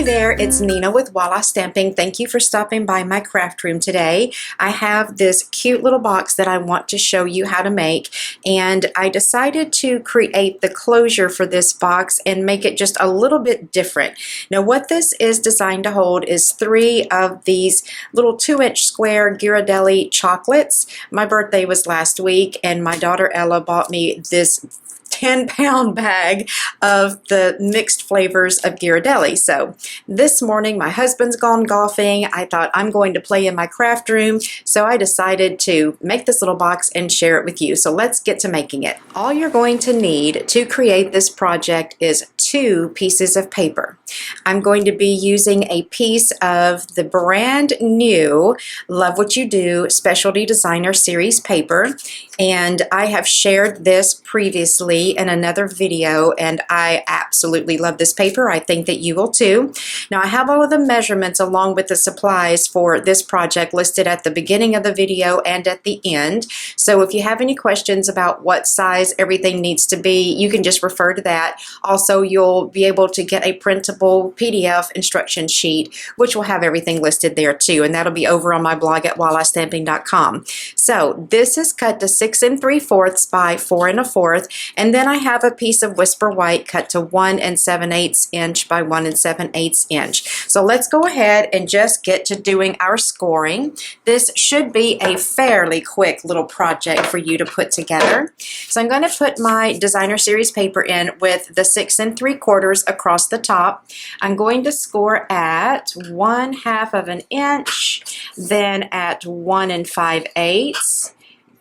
there, it's Nina with Walla Stamping. Thank you for stopping by my craft room today. I have this cute little box that I want to show you how to make, and I decided to create the closure for this box and make it just a little bit different. Now what this is designed to hold is 3 of these little 2-inch square Ghirardelli chocolates. My birthday was last week and my daughter Ella bought me this 10-pound bag of the mixed flavors of Ghirardelli. So this morning my husband's gone golfing. I thought I'm going to play in my craft room, so I decided to make this little box and share it with you. So let's get to making it. All you're going to need to create this project is 2 pieces of paper. I'm going to be using a piece of the brand new Love What You Do Specialty Designer Series paper, and I have shared this previously in another video, and I absolutely love this paper. I think that you will too. Now I have all of the measurements along with the supplies for this project listed at the beginning of the video and at the end. So if you have any questions about what size everything needs to be, you can just refer to that. Also, you'll be able to get a printable PDF instruction sheet, which will have everything listed there too, and that'll be over on my blog at wallastamping.com. So this is cut to 6 3/4 by 4 1/4, and then I have a piece of Whisper White cut to 1 7/8 inch by 1 7/8 inch. So let's go ahead and just get to doing our scoring. This should be a fairly quick little project for you to put together. So I'm going to put my designer series paper in with the 6 3/4 across the top. I'm going to score at 1/2 inch, then at 1 5/8,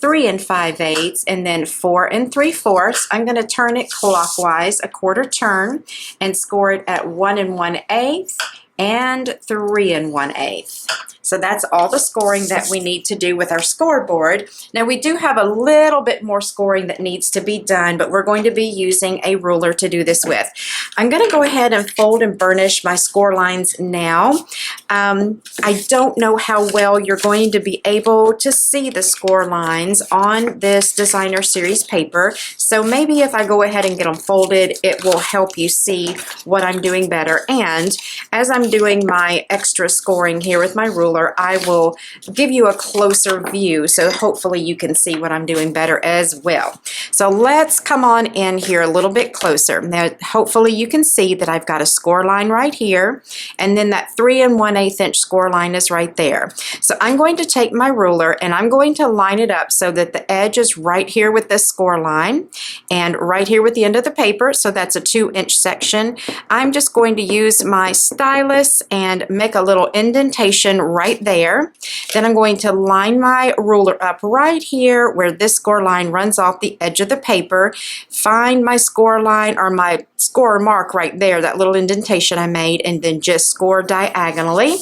3 5/8, and then 4 3/4. I'm going to turn it clockwise a 1/4 turn and score it at 1 1/8 and 3 1/8. So that's all the scoring that we need to do with our scoreboard. Now we do have a little bit more scoring that needs to be done, but we're going to be using a ruler to do this with. I'm going to go ahead and fold and burnish my score lines now. I don't know how well you're going to be able to see the score lines on this designer series paper, so maybe if I go ahead and get them folded, it will help you see what I'm doing better. And as I'm doing my extra scoring here with my ruler, I will give you a closer view, so hopefully you can see what I'm doing better as well. So let's come on in here a little bit closer. Now hopefully you can see that I've got a score line right here, and then that 3 1/8 inch score line is right there. So I'm going to take my ruler and I'm going to line it up so that the edge is right here with this score line and right here with the end of the paper, so that's a 2-inch section. I'm just going to use my stylus and make a little indentation right there. Then I'm going to line my ruler up right here where this score line runs off the edge of the paper. Find my score line, or my score mark right there, that little indentation I made, and then just score diagonally.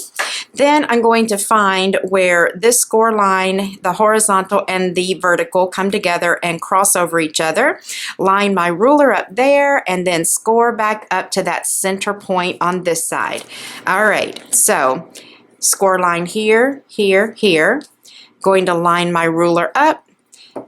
Then I'm going to find where this score line, the horizontal and the vertical, come together and cross over each other. Line my ruler up there and then score back up to that center point on this side. All right, so score line here, here, here. Going to line my ruler up,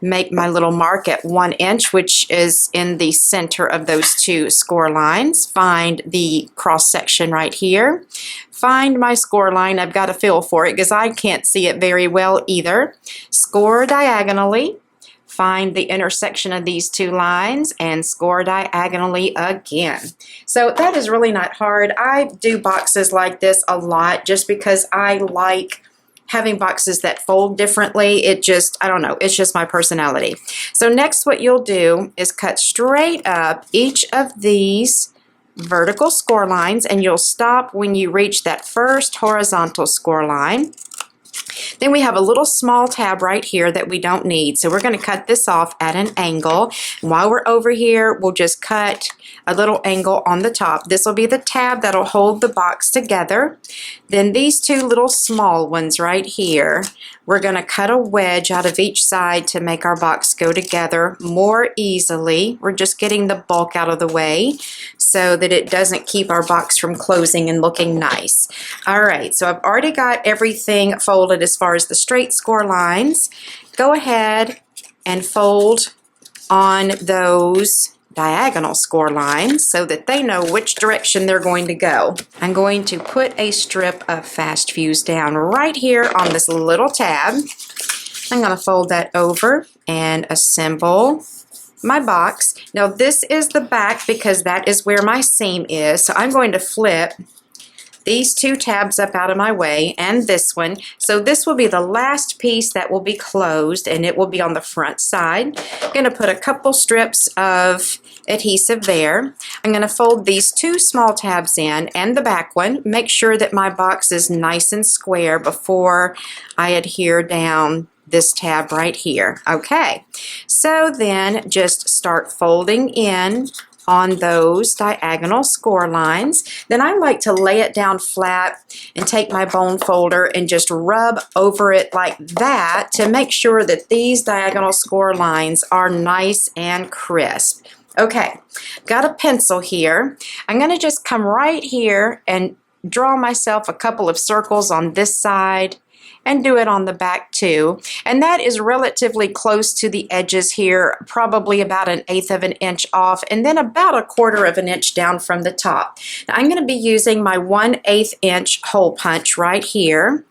make my little mark at 1 inch, which is in the center of those 2 score lines. Find the cross section right here. Find my score line. I've got a feel for it because I can't see it very well either. Score diagonally. Find the intersection of these 2 lines and score diagonally again. So that is really not hard. I do boxes like this a lot just because I like having boxes that fold differently. It just, I don't know, it's just my personality. So next what you'll do is cut straight up each of these vertical score lines, and you'll stop when you reach that first horizontal score line. Then we have a little small tab right here that we don't need, so we're going to cut this off at an angle. And while we're over here, we'll just cut a little angle on the top. This will be the tab that'll hold the box together. Then these 2 little small ones right here, we're going to cut a wedge out of each side to make our box go together more easily. We're just getting the bulk out of the way so that it doesn't keep our box from closing and looking nice. All right, so I've already got everything folded as far as the straight score lines. Go ahead and fold on those diagonal score lines so that they know which direction they're going to go. I'm going to put a strip of fast fuse down right here on this little tab. I'm going to fold that over and assemble my box. Now this is the back because that is where my seam is. So I'm going to flip these two tabs up out of my way and this one. So this will be the last piece that will be closed and it will be on the front side. I'm going to put a couple strips of adhesive there. I'm going to fold these two small tabs in and the back one. Make sure that my box is nice and square before I adhere down this tab right here. Okay, so then just start folding in on those diagonal score lines. Then I like to lay it down flat and take my bone folder and just rub over it like that to make sure that these diagonal score lines are nice and crisp. Okay, got a pencil here. I'm going to just come right here and draw myself a couple of circles on this side and do it on the back too. And that is relatively close to the edges here, probably about 1/8 of an inch off, and then about 1/4 of an inch down from the top. Now I'm going to be using my 1/8 inch hole punch right here,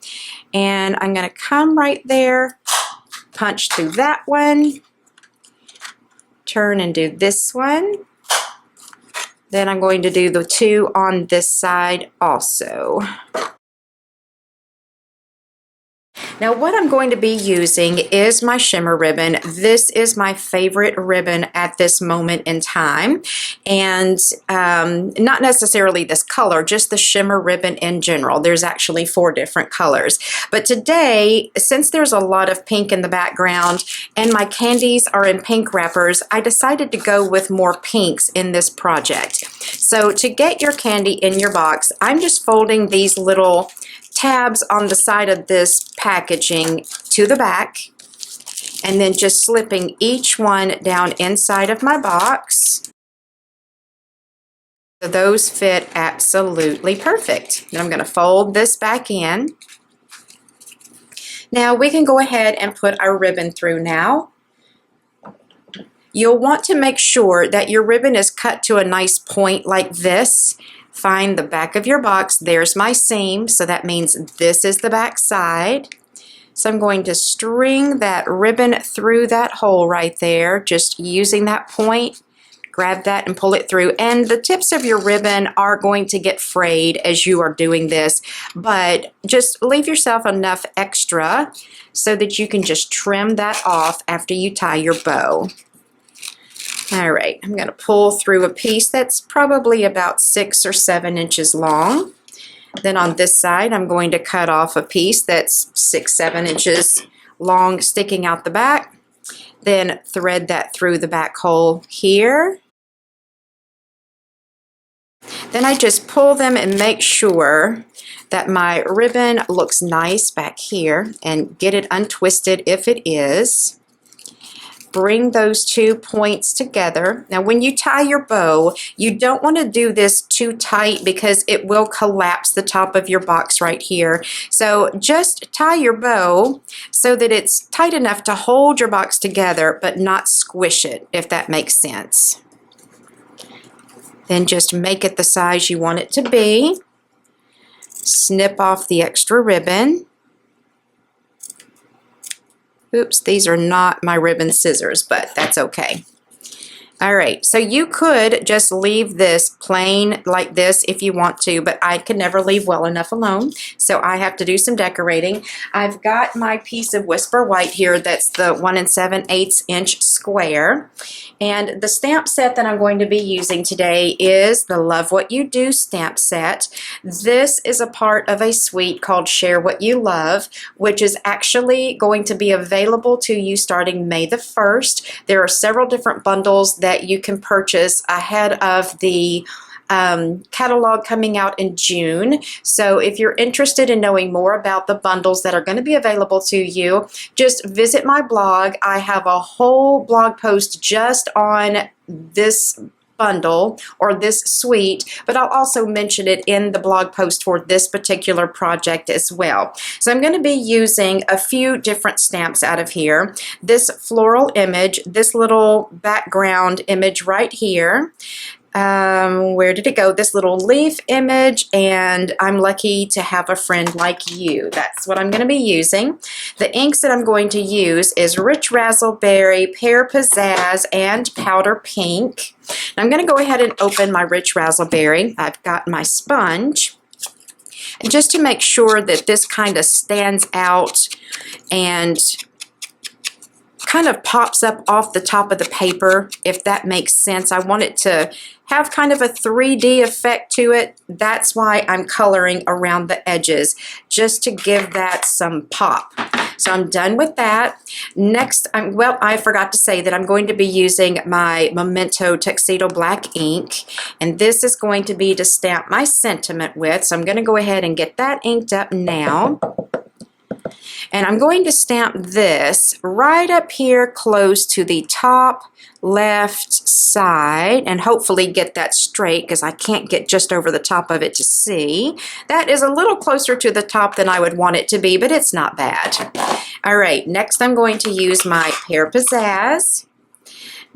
and I'm going to come right there, punch through that one, turn and do this one. Then I'm going to do the two on this side also. Now what I'm going to be using is my shimmer ribbon. This is my favorite ribbon at this moment in time, and not necessarily this color, just the shimmer ribbon in general. There's actually 4 different colors. But today, since there's a lot of pink in the background and my candies are in pink wrappers, I decided to go with more pinks in this project. So to get your candy in your box, I'm just folding these little tabs on the side of this packaging to the back and then just slipping each one down inside of my box. So those fit absolutely perfect. Then I'm going to fold this back in. Now we can go ahead and put our ribbon through now. You'll want to make sure that your ribbon is cut to a nice point like this. Find the back of your box. There's my seam, so that means this is the back side. So I'm going to string that ribbon through that hole right there, just using that point. Grab that and pull it through. And the tips of your ribbon are going to get frayed as you are doing this, but just leave yourself enough extra so that you can just trim that off after you tie your bow. All right, I'm going to pull through a piece that's probably about 6 or 7 inches long. Then on this side, I'm going to cut off a piece that's 6, 7 inches long sticking out the back. Then thread that through the back hole here. Then I just pull them and make sure that my ribbon looks nice back here and get it untwisted if it is. Bring those 2 points together. Now when you tie your bow, you don't want to do this too tight because it will collapse the top of your box right here. So just tie your bow so that it's tight enough to hold your box together but not squish it, if that makes sense. Then just make it the size you want it to be. Snip off the extra ribbon. Oops, these are not my ribbon scissors, but that's okay. All right, so you could just leave this plain like this if you want to, but I could never leave well enough alone, so I have to do some decorating. I've got my piece of Whisper White here that's the 1 7/8 inch square, and the stamp set that I'm going to be using today is the Love What You Do stamp set. This is a part of a suite called Share What You Love, which is actually going to be available to you starting May the 1st. There are several different bundles that you can purchase ahead of the catalog coming out in June. So if you're interested in knowing more about the bundles that are going to be available to you, just visit my blog. I have a whole blog post just on this bundle or this suite, but I'll also mention it in the blog post for this particular project as well. So I'm going to be using a few different stamps out of here. This floral image, this little background image right here. Where did it go? This little leaf image, and I'm lucky to have a friend like you. That's what I'm going to be using. The inks that I'm going to use is Rich Razzleberry, Pear Pizzazz, and Powder Pink. Now I'm going to go ahead and open my Rich Razzleberry. I've got my sponge. And just to make sure that this kind of stands out and kind of pops up off the top of the paper, if that makes sense. I want it to have kind of a 3D effect to it. That's why I'm coloring around the edges, just to give that some pop. So I'm done with that. Next, well, I forgot to say that I'm going to be using my Memento Tuxedo Black ink, and this is going to be to stamp my sentiment with. So I'm going to go ahead and get that inked up now. And I'm going to stamp this right up here close to the top left side, and hopefully get that straight because I can't get just over the top of it to see. That is a little closer to the top than I would want it to be, but it's not bad. All right, next I'm going to use my Pear Pizzazz,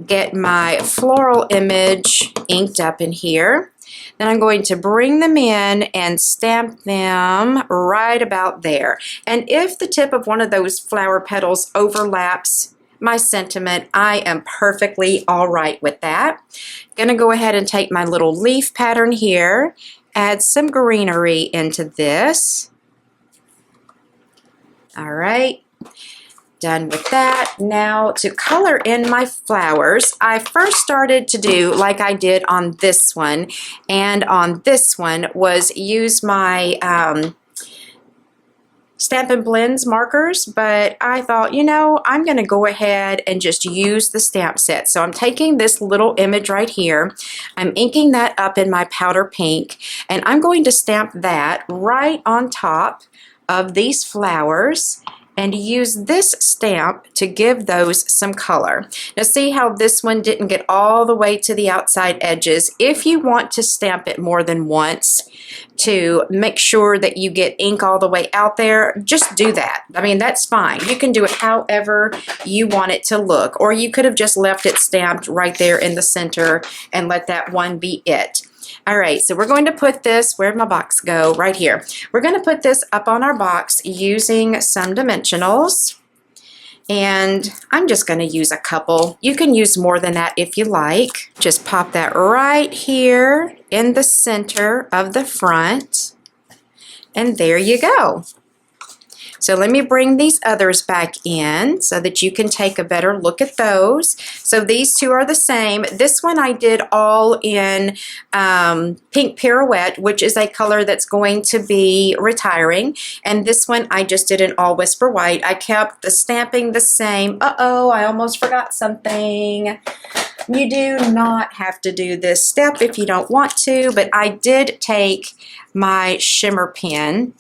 get my floral image inked up in here. Then I'm going to bring them in and stamp them right about there. And if the tip of one of those flower petals overlaps my sentiment, I am perfectly all right with that. Gonna go ahead and take my little leaf pattern here, add some greenery into this. All right. Done with that. Now to color in my flowers, I first started to do like I did on this one and on this one was use my Stampin' Blends markers, but I thought, you know, I'm going to go ahead and just use the stamp set. So I'm taking this little image right here, I'm inking that up in my powder pink, and I'm going to stamp that right on top of these flowers and use this stamp to give those some color. Now see how this one didn't get all the way to the outside edges. If you want to stamp it more than once to make sure that you get ink all the way out there, just do that. I mean, that's fine. You can do it however you want it to look, or you could have just left it stamped right there in the center and let that one be it. All right, so we're going to put this, where'd my box go? Right here. We're going to put this up on our box using some dimensionals. And I'm just going to use a couple. You can use more than that if you like. Just pop that right here in the center of the front. And there you go. So let me bring these others back in so that you can take a better look at those. So these two are the same. This one I did all in Pink Pirouette, which is a color that's going to be retiring. And this one I just did in All Whisper White. I kept the stamping the same. Uh-oh, I almost forgot something. You do not have to do this step if you don't want to, but I did take my shimmer pen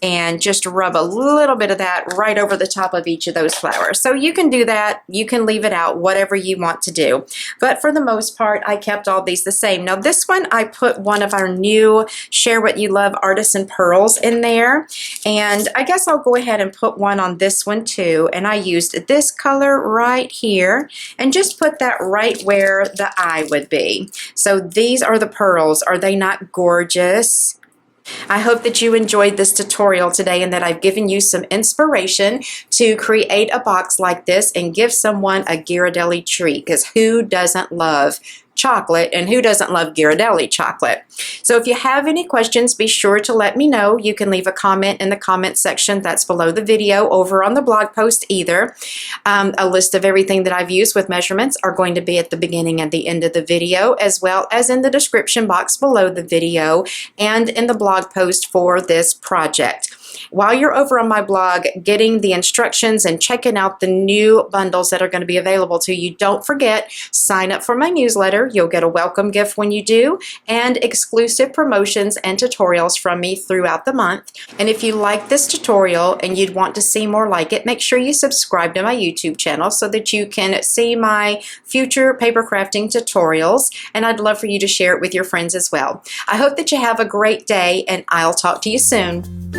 and just rub a little bit of that right over the top of each of those flowers. So you can do that, you can leave it out, whatever you want to do. But for the most part, I kept all these the same. Now this one, I put one of our new Share What You Love Artisan Pearls in there. And I guess I'll go ahead and put one on this one too. And I used this color right here and just put that right where the eye would be. So these are the pearls. Are they not gorgeous? I hope that you enjoyed this tutorial today and that I've given you some inspiration to create a box like this and give someone a Ghirardelli treat, because who doesn't love chocolate and who doesn't love Ghirardelli chocolate? So if you have any questions, be sure to let me know. You can leave a comment in the comment section that's below the video over on the blog post either. A list of everything that I've used with measurements are going to be at the beginning and the end of the video, as well as in the description box below the video and in the blog post for this project. While you're over on my blog getting the instructions and checking out the new bundles that are going to be available to you, don't forget, sign up for my newsletter. You'll get a welcome gift when you do, and exclusive promotions and tutorials from me throughout the month. And if you like this tutorial and you'd want to see more like it, make sure you subscribe to my YouTube channel so that you can see my future paper crafting tutorials, and I'd love for you to share it with your friends as well. I hope that you have a great day, and I'll talk to you soon.